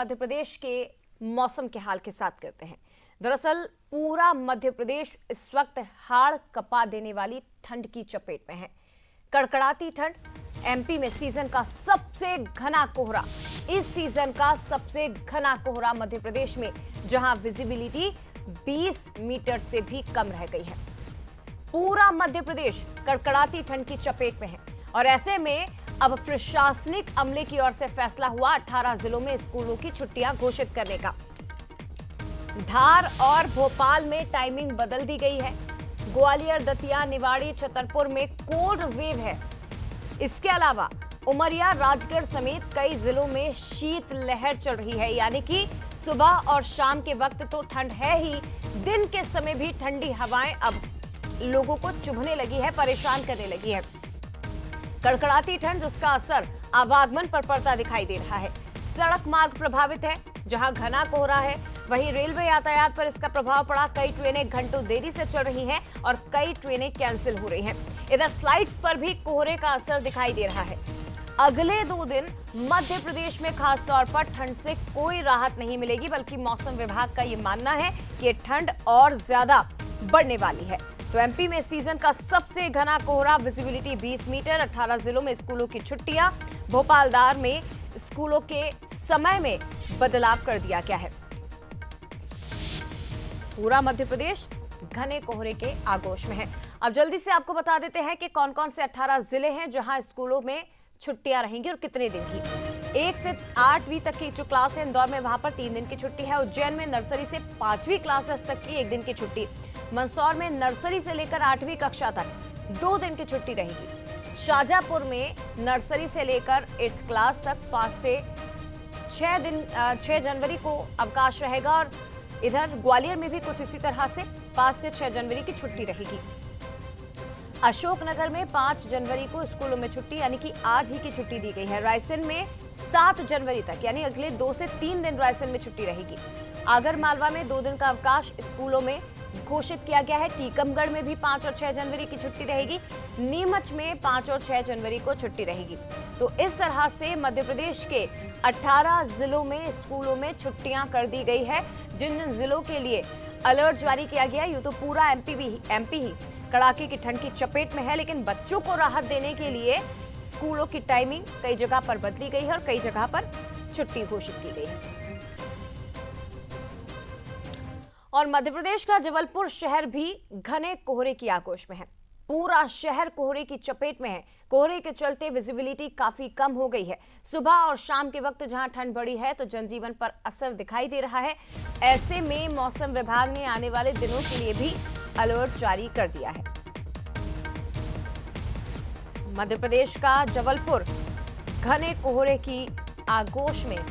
मध्य प्रदेश के मौसम के हाल के साथ करते हैं। दरअसल पूरा मध्य प्रदेश इस वक्त हाड़ कपा देने वाली ठंड की चपेट में है। कड़कड़ाती ठंड, एमपी में सीजन का सबसे घना कोहरा, इस सीजन का सबसे घना कोहरा मध्य प्रदेश में, जहां विजिबिलिटी 20 मीटर से भी कम रह गई है। पूरा मध्य प्रदेश कड़कड़ाती ठंड की चपेट में है और ऐसे में अब प्रशासनिक अमले की ओर से फैसला हुआ 18 जिलों में स्कूलों की छुट्टियां घोषित करने का। धार और भोपाल में टाइमिंग बदल दी गई है। ग्वालियर, दतिया, निवाड़ी, छतरपुर में कोल्ड वेव है। इसके अलावा उमरिया, राजगढ़ समेत कई जिलों में शीत लहर चल रही है, यानी कि सुबह और शाम के वक्त तो ठंड है ही, दिन के समय भी ठंडी हवाएं अब लोगों को चुभने लगी है, परेशान करने लगी है। कड़कड़ाती ठंड, जिसका असर आवागमन पर पड़ता दिखाई दे रहा है। सड़क मार्ग प्रभावित है, जहां घना कोहरा है, वहीं रेलवे यातायात पर इसका प्रभाव पड़ा। कई ट्रेनें घंटों देरी से चल रही हैं और कई ट्रेनें कैंसिल हो रही हैं। इधर फ्लाइट्स पर भी कोहरे का असर दिखाई दे रहा है। अगले 2 दिन मध्य प्रदेश में खास तौर पर ठंड से कोई राहत नहीं मिलेगी, बल्कि मौसम विभाग का यह मानना है कि ठंड और ज्यादा बढ़ने वाली है। तो एमपी में सीजन का सबसे घना कोहरा, विजिबिलिटी 20 मीटर, 18 जिलों में स्कूलों की छुट्टियां, भोपाल धार में स्कूलों के समय में बदलाव कर दिया गया है। पूरा मध्य प्रदेश घने कोहरे के आगोश में है। अब जल्दी से आपको बता देते हैं कि कौन कौन से 18 जिले हैं जहां स्कूलों में छुट्टियां रहेंगी और कितने दिन की। 1 से 8वीं तक की जो क्लास है इंदौर में, वहां पर 3 दिन की छुट्टी है। उज्जैन में नर्सरी से 5वीं क्लासेस तक की 1 दिन की छुट्टी। मंदसौर में नर्सरी से लेकर 8वीं कक्षा तक 2 दिन की छुट्टी रहेगी। शाहजहांपुर में नर्सरी से लेकर 8th क्लास तक 5 से 6 जनवरी को अवकाश रहेगा और इधर ग्वालियर में भी कुछ इसी तरह से 5 से 6 जनवरी की छुट्टी रहेगी। अशोकनगर में 5 जनवरी को स्कूलों में छुट्टी, यानी कि आज ही की छुट्टी दी गई है। रायसेन में 7 जनवरी तक, यानी अगले 2 से 3 दिन रायसेन में छुट्टी रहेगी। आगर मालवा में 2 दिन का अवकाश स्कूलों में घोषित किया गया है। टीकमगढ़ में भी 5 और 6 जनवरी की छुट्टी रहेगी। नीमच में 5 और 6 जनवरी को छुट्टी रहेगी। तो इस तरह से मध्य प्रदेश के 18 जिलों में स्कूलों में छुट्टियां कर दी गई है। जिन जिन जिलों के लिए अलर्ट जारी किया गया है, यूं तो पूरा एमपी ही कड़ाके की ठंड की चपेट में है, लेकिन बच्चों को राहत देने के लिए स्कूलों की टाइमिंग कई जगह पर बदली गई है और कई जगह पर छुट्टी घोषित की गई है। और मध्य प्रदेश का जबलपुर शहर भी घने कोहरे की आगोश में है। पूरा शहर कोहरे की चपेट में है। कोहरे के चलते विजिबिलिटी काफी कम हो गई है। सुबह और शाम के वक्त जहां ठंड बढ़ी है तो जनजीवन पर असर दिखाई दे रहा है। ऐसे में मौसम विभाग ने आने वाले दिनों के लिए भी अलर्ट जारी कर दिया है। मध्य प्रदेश का जबलपुर घने कोहरे की आगोश में,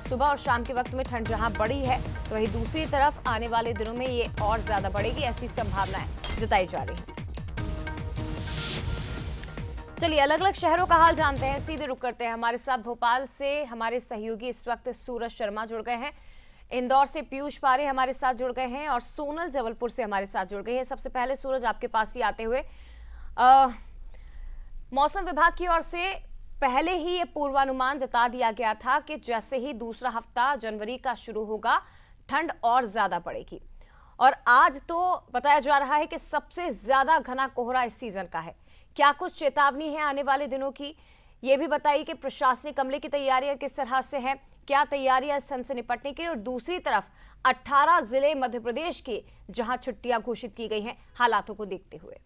सुबह और शाम के वक्त में ठंड जहां बढ़ी है, तो वहीं दूसरी तरफ आने वाले दिनों में ये और ज्यादा बढ़ेगी, ऐसी संभावनाएं जताई जा रही हैं। चलिए अलग अलग शहरों का हाल जानते हैं, सीधे रुक करते हैं। हमारे साथ भोपाल से हमारे सहयोगी इस वक्त सूरज शर्मा जुड़ गए हैं, इंदौर से पीयूष पारे हमारे साथ जुड़ गए हैं और सोनल जबलपुर से हमारे साथ जुड़ गई है। सबसे पहले सूरज, आपके पास ही आते हुए, मौसम विभाग की ओर से पहले ही ये पूर्वानुमान जता दिया गया था कि जैसे ही दूसरा हफ्ता जनवरी का शुरू होगा, ठंड और ज्यादा बढ़ेगी और आज तो बताया जा रहा है कि सबसे ज्यादा घना कोहरा इस सीजन का है। क्या कुछ चेतावनी है आने वाले दिनों की? ये भी बताइए कि प्रशासनिक अमले की तैयारियां किस तरह से हैं, क्या तैयारियां इस ठंड से निपटने की, और दूसरी तरफ 18 जिले मध्य प्रदेश के जहां छुट्टियां घोषित की गई हैं, हालातों को देखते हुए।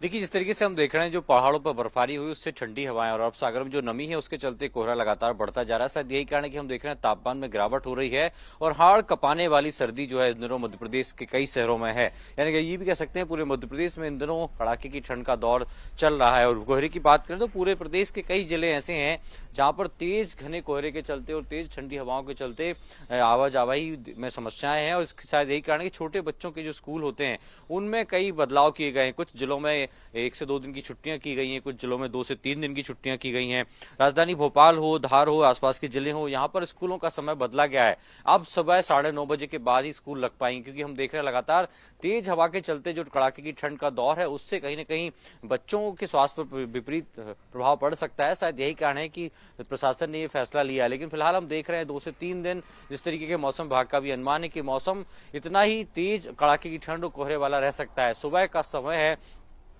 देखिए, जिस तरीके से हम देख रहे हैं, जो पहाड़ों पर बर्फबारी हुई उससे ठंडी हवाएं और अरब सागर में जो नमी है उसके चलते कोहरा लगातार बढ़ता जा रहा है। शायद यही कारण है कि हम देख रहे हैं तापमान में गिरावट हो रही है और हाड़ कपाने वाली सर्दी जो है इन दिनों मध्य प्रदेश के कई शहरों में है। यानी कि ये भी कह सकते हैं पूरे मध्य प्रदेश में इन दिनों कड़ाके की ठंड का दौर चल रहा है। और कोहरे की बात करें तो पूरे प्रदेश के कई जिले ऐसे हैं जहां पर तेज घने कोहरे के चलते और तेज ठंडी हवाओं के चलते आवाजाही में समस्याएं हैं। और शायद यही कारण है कि छोटे बच्चों के जो स्कूल होते हैं उनमें कई बदलाव किए गए हैं। कुछ जिलों में में 1 से 2 दिन की छुट्टियां की गई हैं, कुछ जिलों में 2 से 3 दिन की छुट्टियां की गई हैं। राजधानी भोपाल हो, धार हो, आसपास के जिले हो, यहाँ पर स्कूलों का समय बदला गया है। अब सुबह 9:30 बजे के बाद ही स्कूल लग पाएंगे, क्योंकि हम देख रहे हैं लगातार तेज हवा के चलते जो कड़ाके की ठंड का दौर है उससे कहीं ना कहीं बच्चों के स्वास्थ्य पर विपरीत प्रभाव पड़ सकता है। शायद यही कारण है कि प्रशासन ने ये फैसला लिया है। लेकिन फिलहाल हम देख रहे हैं 2 से 3 दिन जिस तरीके के मौसम विभाग का भी अनुमान है कि मौसम इतना ही तेज कड़ाके की ठंड और कोहरे वाला रह सकता है। सुबह का समय है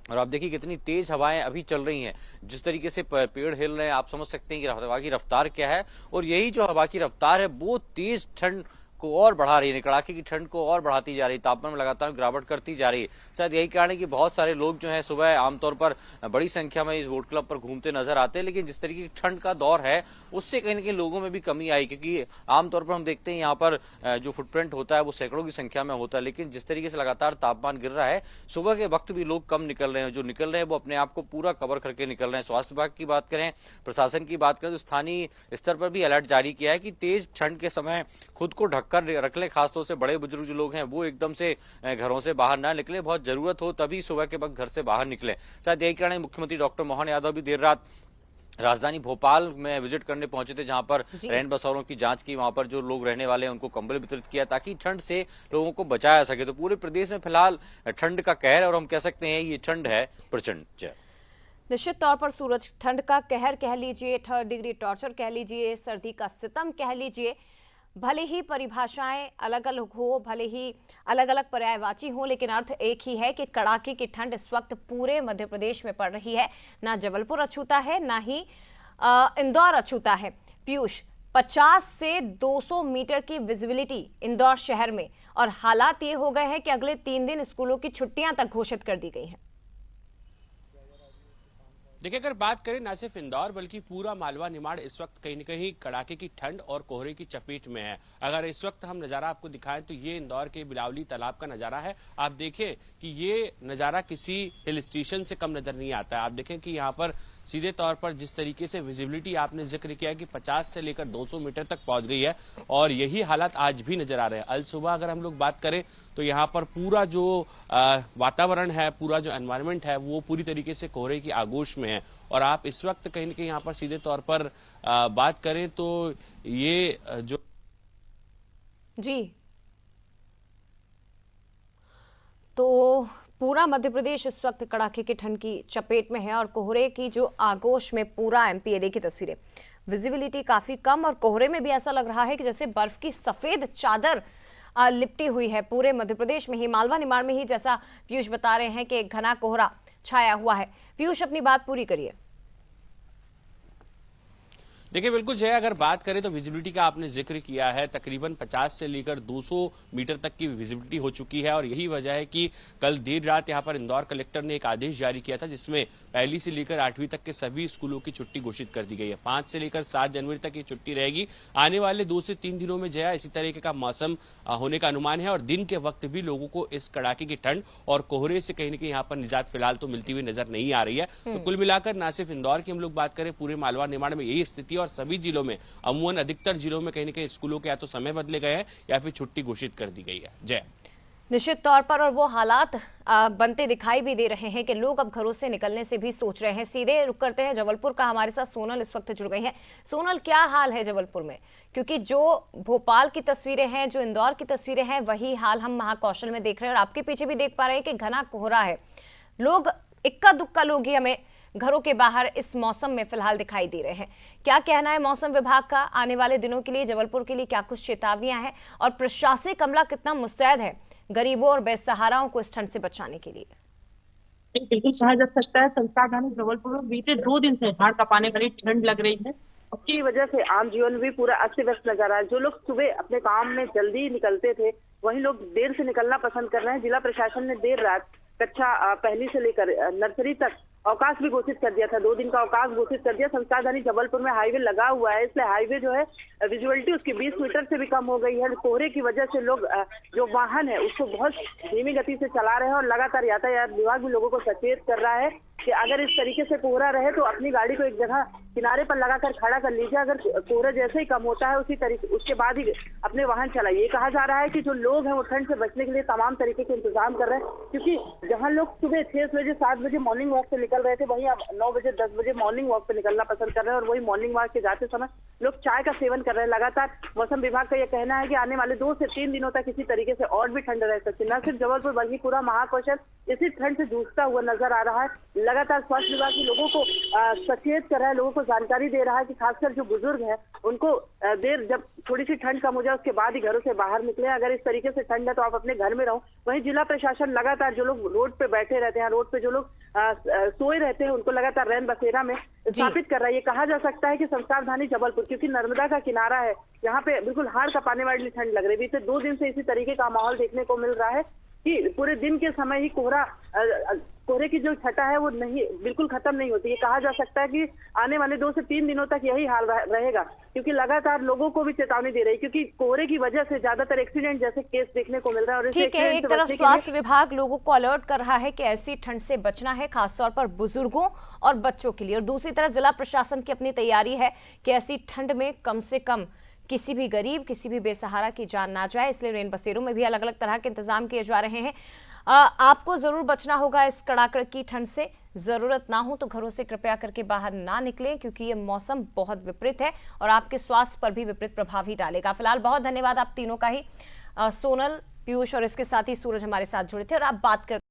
और आप देखिए कितनी तेज हवाएं अभी चल रही हैं, जिस तरीके से पेड़ हिल रहे हैं आप समझ सकते हैं कि हवा की रफ्तार क्या है। और यही जो हवा की रफ्तार है वो तेज ठंड को और बढ़ा रही है, कड़ाके की ठंड को और बढ़ाती जा रही है, तापमान में लगातार गिरावट करती जा रही है। शायद यही कारण है कि बहुत सारे लोग जो हैं सुबह आमतौर पर बड़ी संख्या में इस बोट क्लब पर घूमते नजर आते हैं। लेकिन जिस तरीके की ठंड का दौर है उससे कहीं ना कहीं लोगों में भी कमी आई, क्योंकि आमतौर पर हम देखते हैं यहाँ पर जो फुटप्रिंट होता है वो सैकड़ों की संख्या में होता है। लेकिन जिस तरीके से लगातार तापमान गिर रहा है, सुबह के वक्त भी लोग कम निकल रहे हैं, जो निकल रहे हैं वो अपने आप को पूरा कवर करके निकल रहे हैं। स्वास्थ्य विभाग की बात करें, प्रशासन की बात करें तो स्थानीय स्तर पर भी अलर्ट जारी किया है कि तेज ठंड के समय खुद को ढककर रख लें। खासतौर से बड़े बुजुर्ग जो लोग हैं वो एकदम से घरों से बाहर ना निकले, बहुत जरूरत हो तभी सुबह के वक्त घर से बाहर निकले। शायद यही कारण है मुख्यमंत्री डॉक्टर मोहन यादव भी देर रात राजधानी भोपाल में विजिट करने पहुंचे थे, जहां पर रैन बसेरों की जांच की, वहां पर जो लोग रहने वाले हैं उनको कंबल वितरित किया ताकि ठंड से लोगों को बचाया सके। तो पूरे प्रदेश में फिलहाल ठंड का कहर है और हम कह सकते हैं ये ठंड है प्रचंड। निश्चित तौर पर सूरज, ठंड का कहर कह लीजिए, 3rd डिग्री टॉर्चर कह लीजिए, सर्दी का सितम कह लीजिए, भले ही परिभाषाएं अलग अलग हो, भले ही अलग अलग पर्यायवाची हो, लेकिन अर्थ एक ही है कि कड़ाके की ठंड इस वक्त पूरे मध्य प्रदेश में पड़ रही है। ना जबलपुर अछूता है, ना ही इंदौर अछूता है। पीयूष, 50 से 200 मीटर की विजिबिलिटी इंदौर शहर में, और हालात ये हो गए हैं कि अगले 3 दिन स्कूलों की छुट्टियां तक घोषित कर दी गई हैं। देखिए, अगर बात करें ना सिर्फ इंदौर बल्कि पूरा मालवा निमाड़ इस वक्त कहीं न कहीं कड़ाके की ठंड और कोहरे की चपेट में है। अगर इस वक्त हम नज़ारा आपको दिखाएं तो ये इंदौर के बिलावली तालाब का नज़ारा है। आप देखें कि ये नज़ारा किसी हिल स्टेशन से कम नजर नहीं आता है। आप देखें कि यहाँ पर सीधे तौर पर जिस तरीके से विजिबिलिटी आपने जिक्र किया कि 50 से लेकर 200 मीटर तक पहुंच गई है, और यही हालात आज भी नजर आ रहे हैं। अल सुबह अगर हम लोग बात करें तो यहाँ पर पूरा जो वातावरण है, पूरा जो एनवायरनमेंट है वो पूरी तरीके से कोहरे की आगोश में है। और आप इस वक्त कहीं न कहीं यहाँ पर सीधे तौर पर बात करें तो ये जो जी, तो पूरा मध्य प्रदेश इस वक्त कड़ाके की ठंड की चपेट में है और कोहरे की जो आगोश में पूरा एमपी। ये देखिए तस्वीरें, विजिबिलिटी काफी कम और कोहरे में भी ऐसा लग रहा है कि जैसे बर्फ की सफेद चादर लिपटी हुई है पूरे मध्य प्रदेश में ही। मालवा निमाड़ में ही जैसा पीयूष बता रहे हैं कि एक घना कोहरा छाया हुआ है। पीयूष, अपनी बात पूरी करिए। देखिए, बिल्कुल जय, अगर बात करें तो विजिबिलिटी का आपने जिक्र किया है, तकरीबन 50 से लेकर 200 मीटर तक की विजिबिलिटी हो चुकी है। और यही वजह है कि कल देर रात यहां पर इंदौर कलेक्टर ने एक आदेश जारी किया था जिसमें 1 से लेकर 8वीं तक के सभी स्कूलों की छुट्टी घोषित कर दी गई है। 5 से लेकर 7 जनवरी तक ये छुट्टी रहेगी। आने वाले 2 से 3 दिनों में जया इसी तरीके का मौसम होने का अनुमान है और दिन के वक्त भी लोगों को इस कड़ाके की ठंड और कोहरे से कहीं न कहीं यहाँ पर निजात फिलहाल तो मिलती हुई नजर नहीं आ रही है। तो कुल मिलाकर ना सिर्फ इंदौर की हम लोग बात करें, पूरे मालवा निमाड़ में यही स्थिति और सभी जिलों में, अमूमन अधिकतर जिलों में कहीं न कहीं स्कूलों के या तो समय बदले गए हैं या फिर छुट्टी घोषित कर दी गई है। जय, निश्चित तौर पर, और वो हालात बनते दिखाई भी दे रहे हैं कि लोग अब घरों से निकलने से भी सोच रहे हैं। सीधे रुक करते हैं जबलपुर का, हमारे साथ सोनल इस वक्त जुड़ गई है। सोनल, क्या हाल है जबलपुर में? क्योंकि जो भोपाल की तस्वीरें हैं, जो इंदौर की तस्वीरें हैं, वही हाल हम महाकौशल में देख रहे हैं और आपके पीछे भी देख पा रहे हैं कि घना कोहरा है। लोग, इक्का दुक्का लोग ही हमें घरों के बाहर इस मौसम में फिलहाल दिखाई दे रहे हैं। क्या कहना है मौसम विभाग का आने वाले दिनों के लिए, जबलपुर के लिए क्या कुछ चेतावनियां हैं और प्रशासनिक अमला कितना मुस्तैद है गरीबों और बेसहाराओं को इस ठंड से बचाने के लिए? बिल्कुल कहा जा सकता है संस्थान जबलपुर में बीते 2 दिन से हाड़ कांपने वाली ठंड लग रही है। उसकी वजह से आम जीवन भी पूरा अस्त व्यस्त नजर आ रहा है। जो लोग सुबह अपने काम में जल्दी निकलते थे वही लोग देर से निकलना पसंद कर रहे हैं। जिला प्रशासन ने देर रात कक्षा पहली से लेकर नर्सरी तक अवकाश भी घोषित कर दिया था। 2 दिन का अवकाश घोषित कर दिया। संस्थाधानी जबलपुर में हाईवे लगा हुआ है, इसलिए हाईवे जो है विजुअलिटी उसकी 20 मीटर से भी कम हो गई है। कोहरे की वजह से लोग जो वाहन है उसको बहुत धीमी गति से चला रहे हैं और लगातार यातायात विभाग भी लोगों को सचेत कर रहा है कि अगर इस तरीके से कोहरा रहे तो अपनी गाड़ी को एक जगह किनारे पर लगाकर खड़ा कर लीजिए। अगर कोहरा जैसे ही कम होता है उसी तरीके उसके बाद ही अपने वाहन चलाइए। ये कहा जा रहा है कि जो लोग हैं वो ठंड से बचने के लिए तमाम तरीके के इंतजाम कर रहे हैं, क्योंकि जहां लोग सुबह 6 बजे 7 बजे मॉर्निंग वॉक पे निकल रहे थे, वहीं अब 9 बजे 10 बजे मॉर्निंग वॉक पे निकलना पसंद कर रहे हैं। और वही मॉर्निंग वॉक के जाते समय लोग चाय का सेवन कर रहे हैं। लगातार मौसम विभाग का यह कहना है कि आने वाले 2 से 3 दिनों तक इसी तरीके से और भी ठंड रह सकती है। न सिर्फ जबलपुर बल्कि पूरा महाकौशल इसी ठंड से जूझता हुआ नजर आ रहा है। लगातार स्वास्थ्य विभाग के लोगों को सचेत कर रहा है, लोगों को जानकारी दे रहा है कि खासकर जो बुजुर्ग हैं उनको देर जब थोड़ी सी ठंड कम हो जाए उसके बाद ही घरों से बाहर निकले। अगर इस तरीके से ठंड है तो आप अपने घर में रहो। वहीं जिला प्रशासन लगातार जो लोग रोड पे बैठे रहते हैं, रोड पे जो लोग सोए रहते हैं, उनको लगातार रैन बसेरा में स्थापित कर रहा है। ये कहा जा सकता है कि संस्कारधानी जबलपुर, क्योंकि नर्मदा का किनारा है, यहाँ पे बिल्कुल हाड़ कांपने वाली ठंड लग रही है। बीते 2 दिन से इसी तरीके का माहौल देखने को मिल रहा है कि पूरे दिन के समय ही कोहरे की जो छटा है वो नहीं बिल्कुल खत्म नहीं होती। ये कहा जा सकता है कि आने वाले 2 से 3 दिनों तक यही हाल रहेगा, क्योंकि लगातार लोगों को भी चेतावनी दे रही है, क्योंकि कोहरे की वजह से ज्यादातर एक्सीडेंट जैसे केस देखने को मिल रहा है। और ठीक है, एक तरफ स्वास्थ्य विभाग लोगों को अलर्ट कर रहा है कि ऐसी ठंड से बचना है, खासतौर पर बुजुर्गों और बच्चों के लिए, और दूसरी तरफ जिला प्रशासन की अपनी तैयारी है कि ऐसी ठंड में कम से कम किसी भी गरीब, किसी भी बेसहारा की जान ना जाए, इसलिए रेन बसेरों में भी अलग अलग तरह के इंतजाम किए जा रहे हैं। आपको जरूर बचना होगा इस कड़ाके की ठंड से। जरूरत ना हो तो घरों से कृपया करके बाहर ना निकलें, क्योंकि ये मौसम बहुत विपरीत है और आपके स्वास्थ्य पर भी विपरीत प्रभाव ही डालेगा। फिलहाल बहुत धन्यवाद आप तीनों का ही, सोनल, पीयूष और इसके साथ ही सूरज हमारे साथ जुड़े थे और आप बात कर